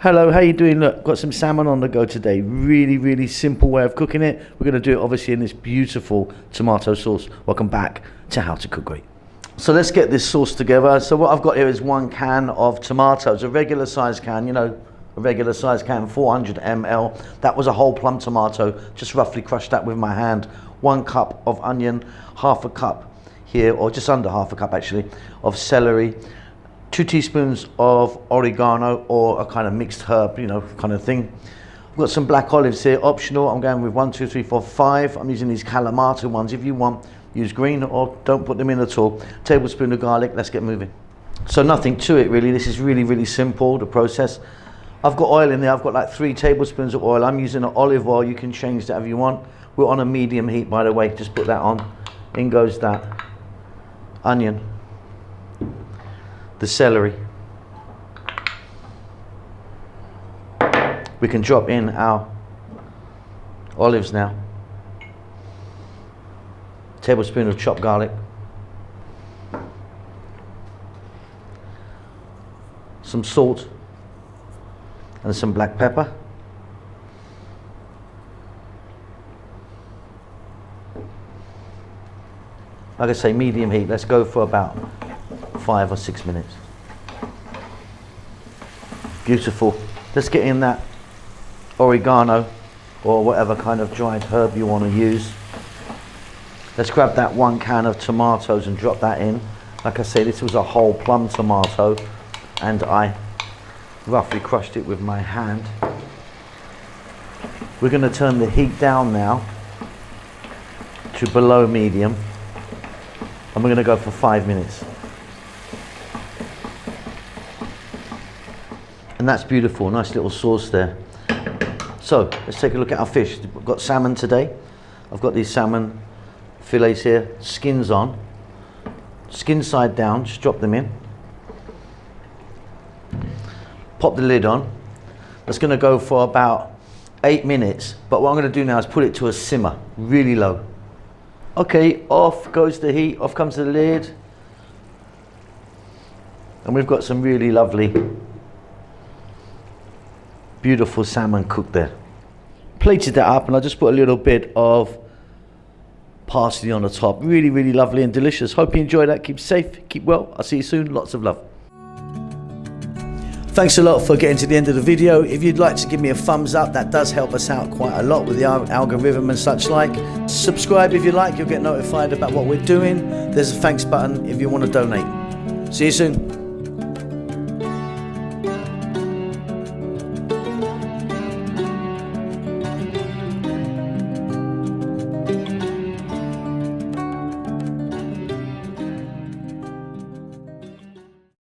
Hello, how you doing? Look, got some salmon on the go today. Really simple way of cooking it. We're going to do it obviously in this beautiful tomato sauce. Welcome back to How to Cook Great. So let's get this sauce together. So what I've got here is 1 can of tomatoes, a regular size can, you know, a regular size can, 400 ml. That was a whole plum tomato, just roughly crushed that with my hand. 1 cup of onion, half a cup here, or just under half a cup actually, of celery. 2 teaspoons of oregano, or a kind of mixed herb, you know, kind of thing. I've got some black olives here, optional. I'm going with 1, 2, 3, 4, 5. I'm using these Kalamata ones. If you want, use green or don't put them in at all. Tablespoon of garlic. Let's get moving. So nothing to it really. This is really simple, the process. I've got oil in there. I've got like 3 tablespoons of oil. I'm using an olive oil. You can change that if you want. We're on a medium heat, by the way. Just put that on. In goes that onion, the celery. We can drop in our olives now. Tablespoon of chopped garlic. Some salt and some black pepper. Like I say, medium heat. Let's go for about 5 or 6 minutes. Beautiful. Let's get in that oregano or whatever kind of dried herb you want to use. Let's grab that 1 can of tomatoes and drop that in. Like I say, this was a whole plum tomato and I roughly crushed it with my hand. We're going to turn the heat down now to below medium, and we're going to go for 5 minutes. And that's beautiful, nice little sauce there. So let's take a look at our fish. I've got salmon today. I've got these salmon fillets here, skins on, skin side down. Just drop them in, pop the lid on. That's going to go for about 8 minutes, but what I'm going to do now is put it to a simmer, really low. Okay, off goes the heat, off comes the lid, and we've got some really lovely, beautiful salmon cooked there. Plated that up, and I just put a little bit of parsley on the top. Really lovely and delicious. Hope you enjoy that. Keep safe, keep well. I'll see you soon. Lots of love. Thanks a lot for getting to the end of the video. If you'd like to give me a thumbs up, that does help us out quite a lot with the algorithm and such like. Subscribe if you like, you'll get notified about what we're doing. There's a thanks button if you want to donate. See you soon.